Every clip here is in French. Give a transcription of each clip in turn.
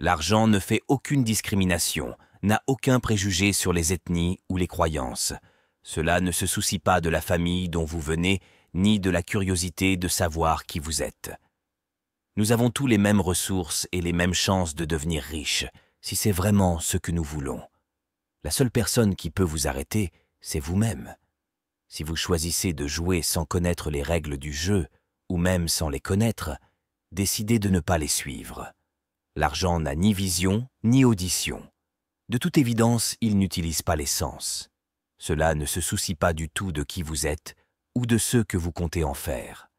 L'argent ne fait aucune discrimination, n'a aucun préjugé sur les ethnies ou les croyances. Cela ne se soucie pas de la famille dont vous venez, ni de la curiosité de savoir qui vous êtes. Nous avons tous les mêmes ressources et les mêmes chances de devenir riches, si c'est vraiment ce que nous voulons. La seule personne qui peut vous arrêter, c'est vous-même. Si vous choisissez de jouer sans connaître les règles du jeu, ou même sans les connaître, décidez de ne pas les suivre. L'argent n'a ni vision, ni audition. De toute évidence, il n'utilise pas les sens. Cela ne se soucie pas du tout de qui vous êtes ou de ce que vous comptez en faire.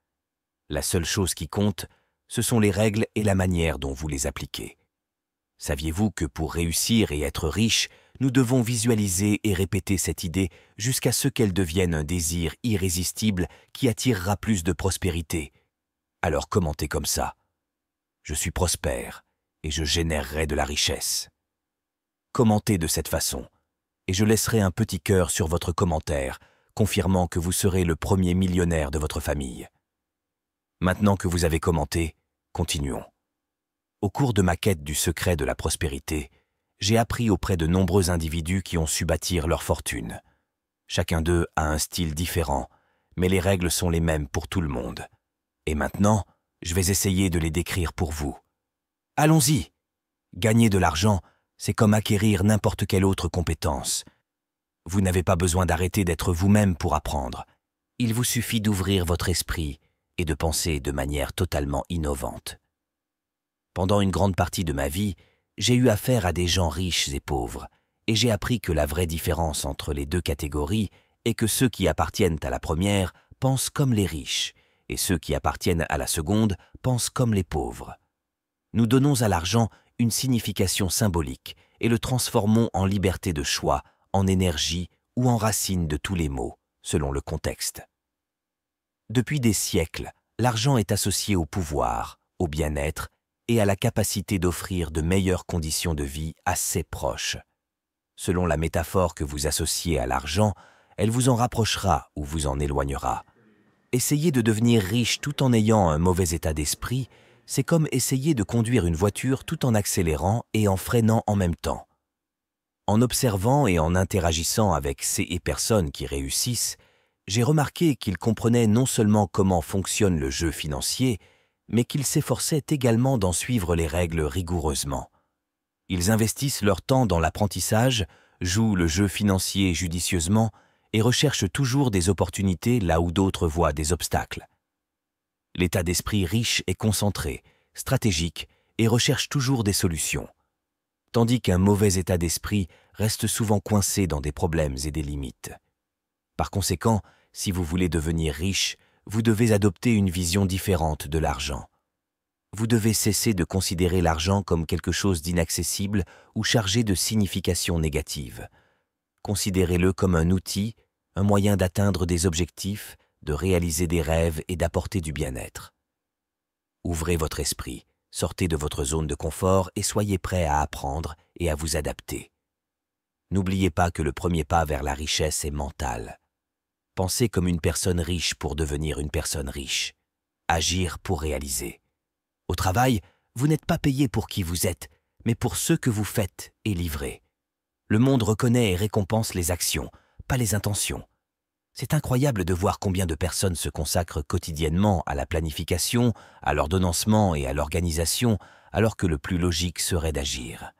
La seule chose qui compte, ce sont les règles et la manière dont vous les appliquez. Saviez-vous que pour réussir et être riche, nous devons visualiser et répéter cette idée jusqu'à ce qu'elle devienne un désir irrésistible qui attirera plus de prospérité? Alors commentez comme ça. Je suis prospère et je générerai de la richesse. Commentez de cette façon et je laisserai un petit cœur sur votre commentaire, confirmant que vous serez le premier millionnaire de votre famille. Maintenant que vous avez commenté, continuons. Au cours de ma quête du secret de la prospérité, j'ai appris auprès de nombreux individus qui ont su bâtir leur fortune. Chacun d'eux a un style différent, mais les règles sont les mêmes pour tout le monde. Et maintenant, je vais essayer de les décrire pour vous. Allons-y! Gagner de l'argent, c'est comme acquérir n'importe quelle autre compétence. Vous n'avez pas besoin d'arrêter d'être vous-même pour apprendre. Il vous suffit d'ouvrir votre esprit et de penser de manière totalement innovante. Pendant une grande partie de ma vie, j'ai eu affaire à des gens riches et pauvres, et j'ai appris que la vraie différence entre les deux catégories est que ceux qui appartiennent à la première pensent comme les riches, et ceux qui appartiennent à la seconde pensent comme les pauvres. Nous donnons à l'argent une signification symbolique et le transformons en liberté de choix, en énergie ou en racine de tous les maux, selon le contexte. Depuis des siècles, l'argent est associé au pouvoir, au bien-être et à la capacité d'offrir de meilleures conditions de vie à ses proches. Selon la métaphore que vous associez à l'argent, elle vous en rapprochera ou vous en éloignera. Essayer de devenir riche tout en ayant un mauvais état d'esprit, c'est comme essayer de conduire une voiture tout en accélérant et en freinant en même temps. En observant et en interagissant avec ces personnes qui réussissent, j'ai remarqué qu'ils comprenaient non seulement comment fonctionne le jeu financier, mais qu'ils s'efforçaient également d'en suivre les règles rigoureusement. Ils investissent leur temps dans l'apprentissage, jouent le jeu financier judicieusement et recherchent toujours des opportunités là où d'autres voient des obstacles. L'état d'esprit riche est concentré, stratégique et recherche toujours des solutions, tandis qu'un mauvais état d'esprit reste souvent coincé dans des problèmes et des limites. Par conséquent, si vous voulez devenir riche, vous devez adopter une vision différente de l'argent. Vous devez cesser de considérer l'argent comme quelque chose d'inaccessible ou chargé de significations négatives. Considérez-le comme un outil, un moyen d'atteindre des objectifs, de réaliser des rêves et d'apporter du bien-être. Ouvrez votre esprit, sortez de votre zone de confort et soyez prêt à apprendre et à vous adapter. N'oubliez pas que le premier pas vers la richesse est mental. Pensez comme une personne riche pour devenir une personne riche. Agir pour réaliser. Au travail, vous n'êtes pas payé pour qui vous êtes, mais pour ce que vous faites et livrez. Le monde reconnaît et récompense les actions, pas les intentions. C'est incroyable de voir combien de personnes se consacrent quotidiennement à la planification, à l'ordonnancement et à l'organisation, alors que le plus logique serait d'agir.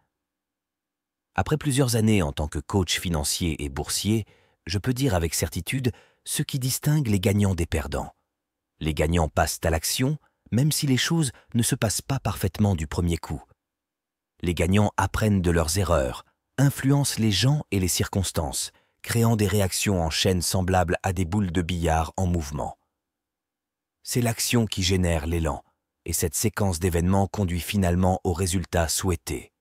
Après plusieurs années en tant que coach financier et boursier, je peux dire avec certitude ce qui distingue les gagnants des perdants. Les gagnants passent à l'action, même si les choses ne se passent pas parfaitement du premier coup. Les gagnants apprennent de leurs erreurs, influencent les gens et les circonstances, créant des réactions en chaîne semblables à des boules de billard en mouvement. C'est l'action qui génère l'élan, et cette séquence d'événements conduit finalement au résultat souhaité.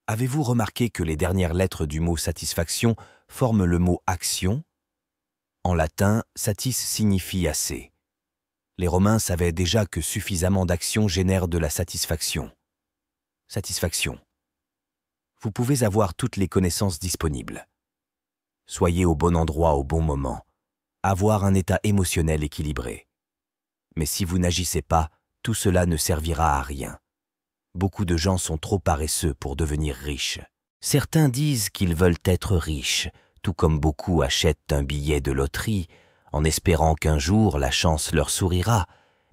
Avez-vous remarqué que les dernières lettres du mot satisfaction forment le mot action? En latin, satis signifie assez. Les Romains savaient déjà que suffisamment d'actions génèrent de la satisfaction. Satisfaction. Vous pouvez avoir toutes les connaissances disponibles. Soyez au bon endroit au bon moment. Avoir un état émotionnel équilibré. Mais si vous n'agissez pas, tout cela ne servira à rien. Beaucoup de gens sont trop paresseux pour devenir riches. Certains disent qu'ils veulent être riches, tout comme beaucoup achètent un billet de loterie, en espérant qu'un jour la chance leur sourira,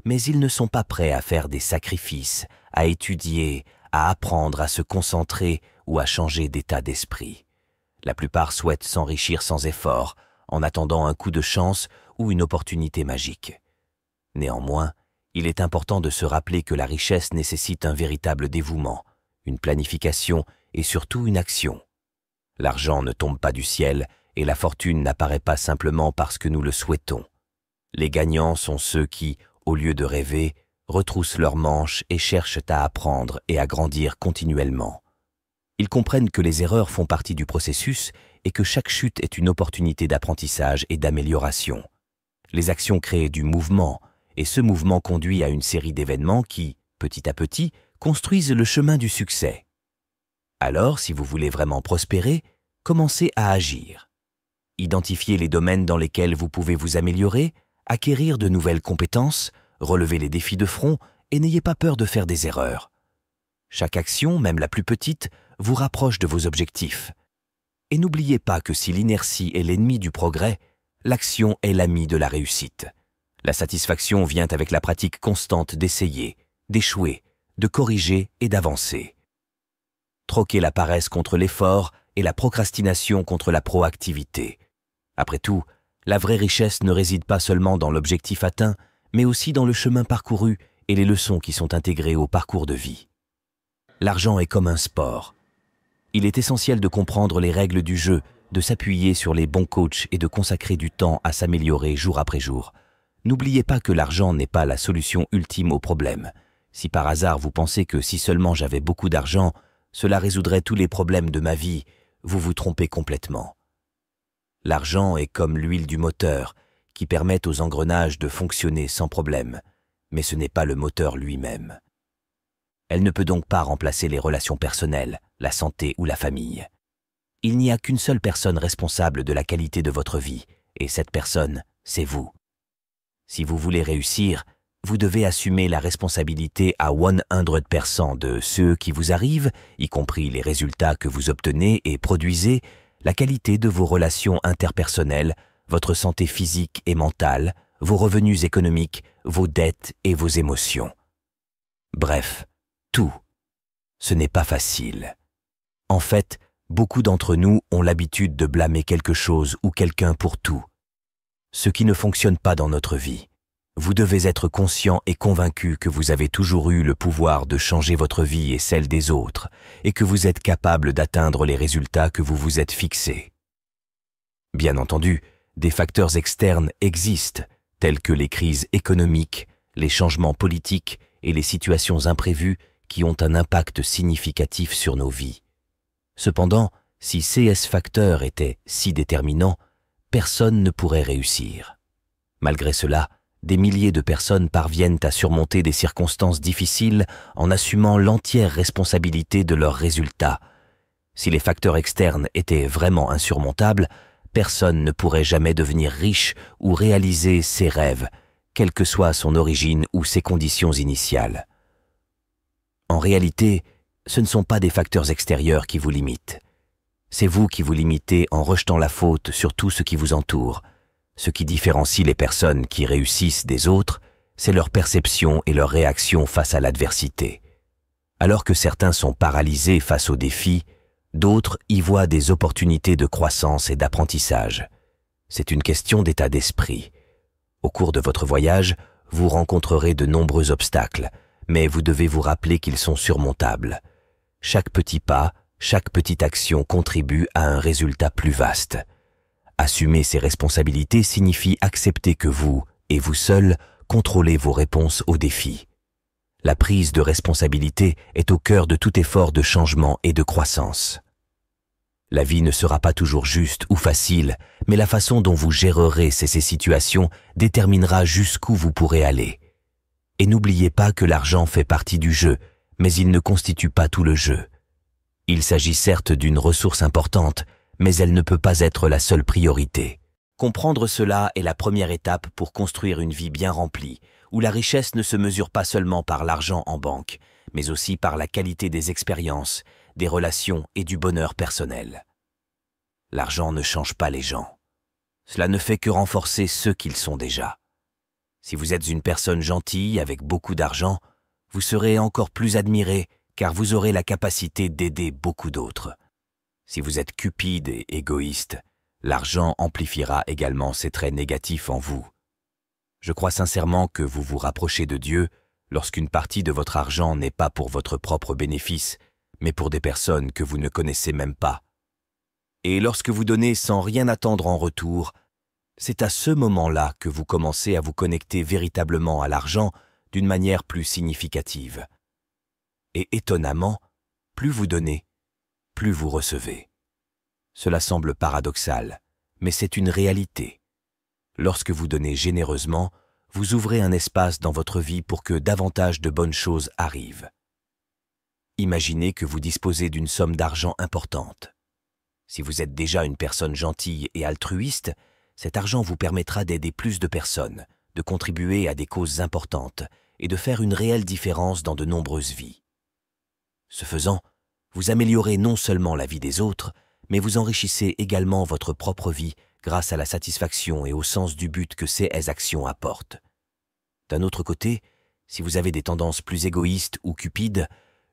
mais ils ne sont pas prêts à faire des sacrifices, à étudier, à apprendre à se concentrer ou à changer d'état d'esprit. La plupart souhaitent s'enrichir sans effort, en attendant un coup de chance ou une opportunité magique. Néanmoins, il est important de se rappeler que la richesse nécessite un véritable dévouement, une planification et surtout une action. L'argent ne tombe pas du ciel et la fortune n'apparaît pas simplement parce que nous le souhaitons. Les gagnants sont ceux qui, au lieu de rêver, retroussent leurs manches et cherchent à apprendre et à grandir continuellement. Ils comprennent que les erreurs font partie du processus et que chaque chute est une opportunité d'apprentissage et d'amélioration. Les actions créent du mouvement, et ce mouvement conduit à une série d'événements qui, petit à petit, construisent le chemin du succès. Alors, si vous voulez vraiment prospérer, commencez à agir. Identifiez les domaines dans lesquels vous pouvez vous améliorer, acquérir de nouvelles compétences, relever les défis de front et n'ayez pas peur de faire des erreurs. Chaque action, même la plus petite, vous rapproche de vos objectifs. Et n'oubliez pas que si l'inertie est l'ennemi du progrès, l'action est l'ami de la réussite. La satisfaction vient avec la pratique constante d'essayer, d'échouer, de corriger et d'avancer. Troquez la paresse contre l'effort et la procrastination contre la proactivité. Après tout, la vraie richesse ne réside pas seulement dans l'objectif atteint, mais aussi dans le chemin parcouru et les leçons qui sont intégrées au parcours de vie. L'argent est comme un sport. Il est essentiel de comprendre les règles du jeu, de s'appuyer sur les bons coachs et de consacrer du temps à s'améliorer jour après jour. N'oubliez pas que l'argent n'est pas la solution ultime au problème. Si par hasard vous pensez que si seulement j'avais beaucoup d'argent, cela résoudrait tous les problèmes de ma vie, vous vous trompez complètement. L'argent est comme l'huile du moteur, qui permet aux engrenages de fonctionner sans problème, mais ce n'est pas le moteur lui-même. Elle ne peut donc pas remplacer les relations personnelles, la santé ou la famille. Il n'y a qu'une seule personne responsable de la qualité de votre vie, et cette personne, c'est vous. Si vous voulez réussir, vous devez assumer la responsabilité à 100% de ce qui vous arrive, y compris les résultats que vous obtenez et produisez, la qualité de vos relations interpersonnelles, votre santé physique et mentale, vos revenus économiques, vos dettes et vos émotions. Bref, tout. Ce n'est pas facile. En fait, beaucoup d'entre nous ont l'habitude de blâmer quelque chose ou quelqu'un pour tout. Ce qui ne fonctionne pas dans notre vie. Vous devez être conscient et convaincu que vous avez toujours eu le pouvoir de changer votre vie et celle des autres, et que vous êtes capable d'atteindre les résultats que vous vous êtes fixés. Bien entendu, des facteurs externes existent, tels que les crises économiques, les changements politiques et les situations imprévues qui ont un impact significatif sur nos vies. Cependant, si ces facteurs étaient si déterminants, personne ne pourrait réussir. Malgré cela, des milliers de personnes parviennent à surmonter des circonstances difficiles en assumant l'entière responsabilité de leurs résultats. Si les facteurs externes étaient vraiment insurmontables, personne ne pourrait jamais devenir riche ou réaliser ses rêves, quelle que soit son origine ou ses conditions initiales. En réalité, ce ne sont pas des facteurs extérieurs qui vous limitent. C'est vous qui vous limitez en rejetant la faute sur tout ce qui vous entoure. Ce qui différencie les personnes qui réussissent des autres, c'est leur perception et leur réaction face à l'adversité. Alors que certains sont paralysés face aux défis, d'autres y voient des opportunités de croissance et d'apprentissage. C'est une question d'état d'esprit. Au cours de votre voyage, vous rencontrerez de nombreux obstacles, mais vous devez vous rappeler qu'ils sont surmontables. Chaque petit pas, chaque petite action contribue à un résultat plus vaste. Assumer ses responsabilités signifie accepter que vous, et vous seul, contrôlez vos réponses aux défis. La prise de responsabilité est au cœur de tout effort de changement et de croissance. La vie ne sera pas toujours juste ou facile, mais la façon dont vous gérerez ces situations déterminera jusqu'où vous pourrez aller. Et n'oubliez pas que l'argent fait partie du jeu, mais il ne constitue pas tout le jeu. Il s'agit certes d'une ressource importante, mais elle ne peut pas être la seule priorité. Comprendre cela est la première étape pour construire une vie bien remplie, où la richesse ne se mesure pas seulement par l'argent en banque, mais aussi par la qualité des expériences, des relations et du bonheur personnel. L'argent ne change pas les gens. Cela ne fait que renforcer ceux qu'ils sont déjà. Si vous êtes une personne gentille avec beaucoup d'argent, vous serez encore plus admiré car vous aurez la capacité d'aider beaucoup d'autres. Si vous êtes cupide et égoïste, l'argent amplifiera également ces traits négatifs en vous. Je crois sincèrement que vous vous rapprochez de Dieu lorsqu'une partie de votre argent n'est pas pour votre propre bénéfice, mais pour des personnes que vous ne connaissez même pas. Et lorsque vous donnez sans rien attendre en retour, c'est à ce moment-là que vous commencez à vous connecter véritablement à l'argent d'une manière plus significative. Et étonnamment, plus vous donnez, plus vous recevez. Cela semble paradoxal, mais c'est une réalité. Lorsque vous donnez généreusement, vous ouvrez un espace dans votre vie pour que davantage de bonnes choses arrivent. Imaginez que vous disposez d'une somme d'argent importante. Si vous êtes déjà une personne gentille et altruiste, cet argent vous permettra d'aider plus de personnes, de contribuer à des causes importantes et de faire une réelle différence dans de nombreuses vies. Ce faisant, vous améliorez non seulement la vie des autres, mais vous enrichissez également votre propre vie grâce à la satisfaction et au sens du but que ces actions apportent. D'un autre côté, si vous avez des tendances plus égoïstes ou cupides,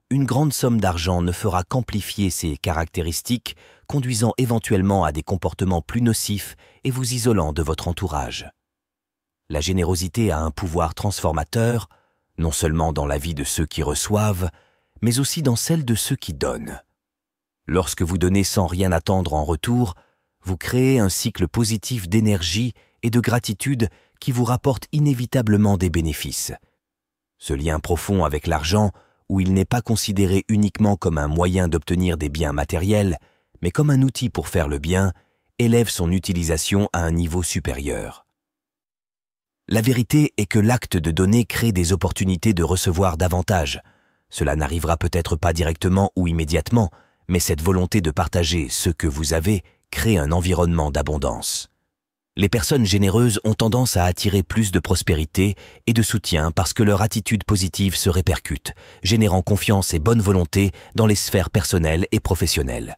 une grande somme d'argent ne fera qu'amplifier ces caractéristiques, conduisant éventuellement à des comportements plus nocifs et vous isolant de votre entourage. La générosité a un pouvoir transformateur, non seulement dans la vie de ceux qui reçoivent, mais aussi dans celle de ceux qui donnent. Lorsque vous donnez sans rien attendre en retour, vous créez un cycle positif d'énergie et de gratitude qui vous rapporte inévitablement des bénéfices. Ce lien profond avec l'argent, où il n'est pas considéré uniquement comme un moyen d'obtenir des biens matériels, mais comme un outil pour faire le bien, élève son utilisation à un niveau supérieur. La vérité est que l'acte de donner crée des opportunités de recevoir davantage. Cela n'arrivera peut-être pas directement ou immédiatement, mais cette volonté de partager ce que vous avez crée un environnement d'abondance. Les personnes généreuses ont tendance à attirer plus de prospérité et de soutien parce que leur attitude positive se répercute, générant confiance et bonne volonté dans les sphères personnelles et professionnelles.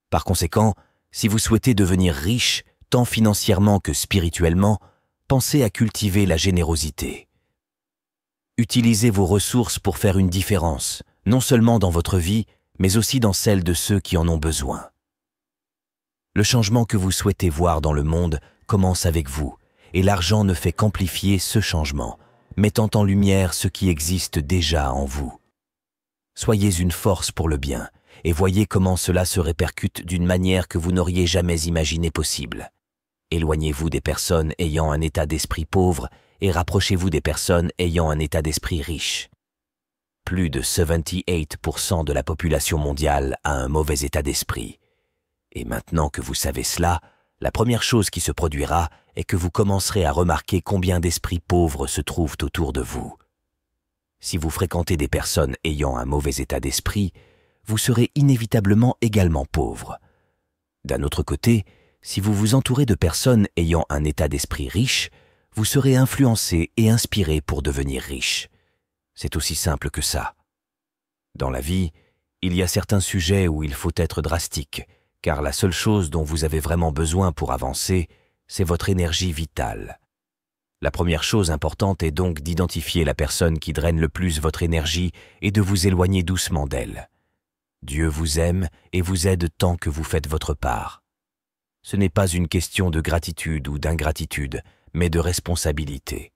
Par conséquent, si vous souhaitez devenir riche, tant financièrement que spirituellement, pensez à cultiver la générosité. Utilisez vos ressources pour faire une différence, non seulement dans votre vie, mais aussi dans celle de ceux qui en ont besoin. Le changement que vous souhaitez voir dans le monde commence avec vous, et l'argent ne fait qu'amplifier ce changement, mettant en lumière ce qui existe déjà en vous. Soyez une force pour le bien, et voyez comment cela se répercute d'une manière que vous n'auriez jamais imaginé possible. Éloignez-vous des personnes ayant un état d'esprit pauvre et rapprochez-vous des personnes ayant un état d'esprit riche. Plus de 78% de la population mondiale a un mauvais état d'esprit. Et maintenant que vous savez cela, la première chose qui se produira est que vous commencerez à remarquer combien d'esprits pauvres se trouvent autour de vous. Si vous fréquentez des personnes ayant un mauvais état d'esprit, vous serez inévitablement également pauvre. D'un autre côté, si vous vous entourez de personnes ayant un état d'esprit riche, vous serez influencé et inspiré pour devenir riche. C'est aussi simple que ça. Dans la vie, il y a certains sujets où il faut être drastique, car la seule chose dont vous avez vraiment besoin pour avancer, c'est votre énergie vitale. La première chose importante est donc d'identifier la personne qui draine le plus votre énergie et de vous éloigner doucement d'elle. Dieu vous aime et vous aide tant que vous faites votre part. Ce n'est pas une question de gratitude ou d'ingratitude, mais de responsabilité.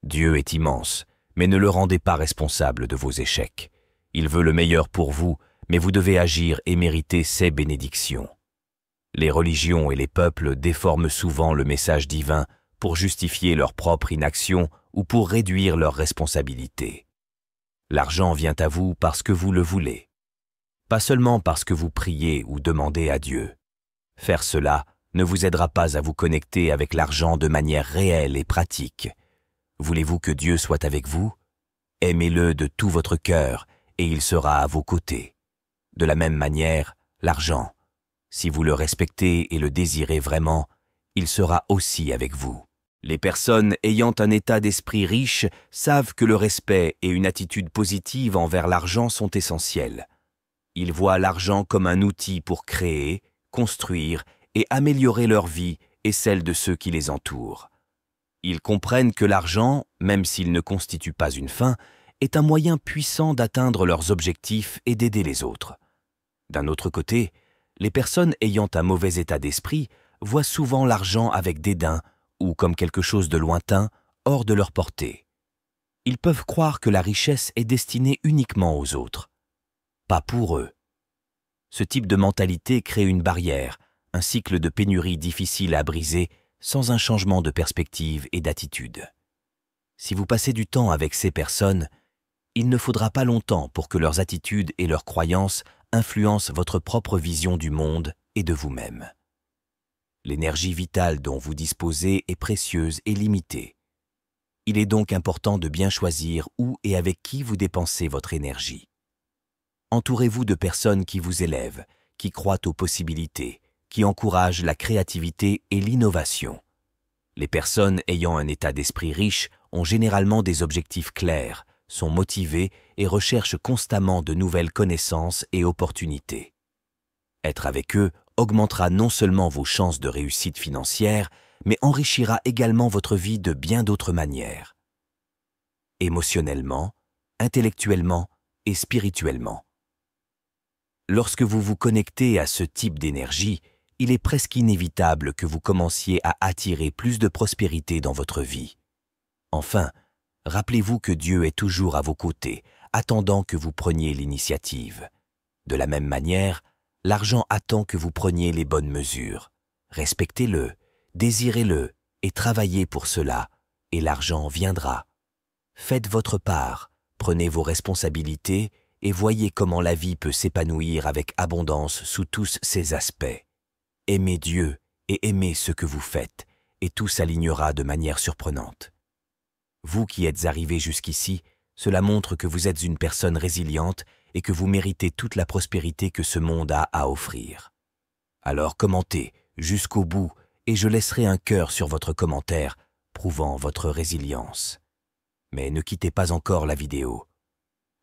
Dieu est immense, mais ne le rendez pas responsable de vos échecs. Il veut le meilleur pour vous, mais vous devez agir et mériter ses bénédictions. Les religions et les peuples déforment souvent le message divin pour justifier leur propre inaction ou pour réduire leurs responsabilités. L'argent vient à vous parce que vous le voulez, pas seulement parce que vous priez ou demandez à Dieu. Faire cela ne vous aidera pas à vous connecter avec l'argent de manière réelle et pratique. Voulez-vous que Dieu soit avec vous? Aimez-le de tout votre cœur et il sera à vos côtés. De la même manière, l'argent, si vous le respectez et le désirez vraiment, il sera aussi avec vous. Les personnes ayant un état d'esprit riche savent que le respect et une attitude positive envers l'argent sont essentiels. Ils voient l'argent comme un outil pour créer, construire et améliorer leur vie et celle de ceux qui les entourent. Ils comprennent que l'argent, même s'il ne constitue pas une fin, est un moyen puissant d'atteindre leurs objectifs et d'aider les autres. D'un autre côté, les personnes ayant un mauvais état d'esprit voient souvent l'argent avec dédain ou comme quelque chose de lointain, hors de leur portée. Ils peuvent croire que la richesse est destinée uniquement aux autres, pas pour eux. Ce type de mentalité crée une barrière, un cycle de pénurie difficile à briser sans un changement de perspective et d'attitude. Si vous passez du temps avec ces personnes, il ne faudra pas longtemps pour que leurs attitudes et leurs croyances influencent votre propre vision du monde et de vous-même. L'énergie vitale dont vous disposez est précieuse et limitée. Il est donc important de bien choisir où et avec qui vous dépensez votre énergie. Entourez-vous de personnes qui vous élèvent, qui croient aux possibilités, qui encouragent la créativité et l'innovation. Les personnes ayant un état d'esprit riche ont généralement des objectifs clairs, sont motivées et recherchent constamment de nouvelles connaissances et opportunités. Être avec eux augmentera non seulement vos chances de réussite financière, mais enrichira également votre vie de bien d'autres manières. Émotionnellement, intellectuellement et spirituellement. Lorsque vous vous connectez à ce type d'énergie, il est presque inévitable que vous commenciez à attirer plus de prospérité dans votre vie. Enfin, rappelez-vous que Dieu est toujours à vos côtés, attendant que vous preniez l'initiative. De la même manière, l'argent attend que vous preniez les bonnes mesures. Respectez-le, désirez-le et travaillez pour cela, et l'argent viendra. Faites votre part, prenez vos responsabilités et voyez comment la vie peut s'épanouir avec abondance sous tous ses aspects. Aimez Dieu et aimez ce que vous faites, et tout s'alignera de manière surprenante. Vous qui êtes arrivé jusqu'ici, cela montre que vous êtes une personne résiliente et que vous méritez toute la prospérité que ce monde a à offrir. Alors commentez jusqu'au bout et je laisserai un cœur sur votre commentaire prouvant votre résilience. Mais ne quittez pas encore la vidéo.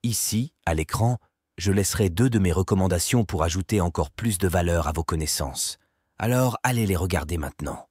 Ici, à l'écran, je laisserai 2 de mes recommandations pour ajouter encore plus de valeur à vos connaissances. Alors allez les regarder maintenant.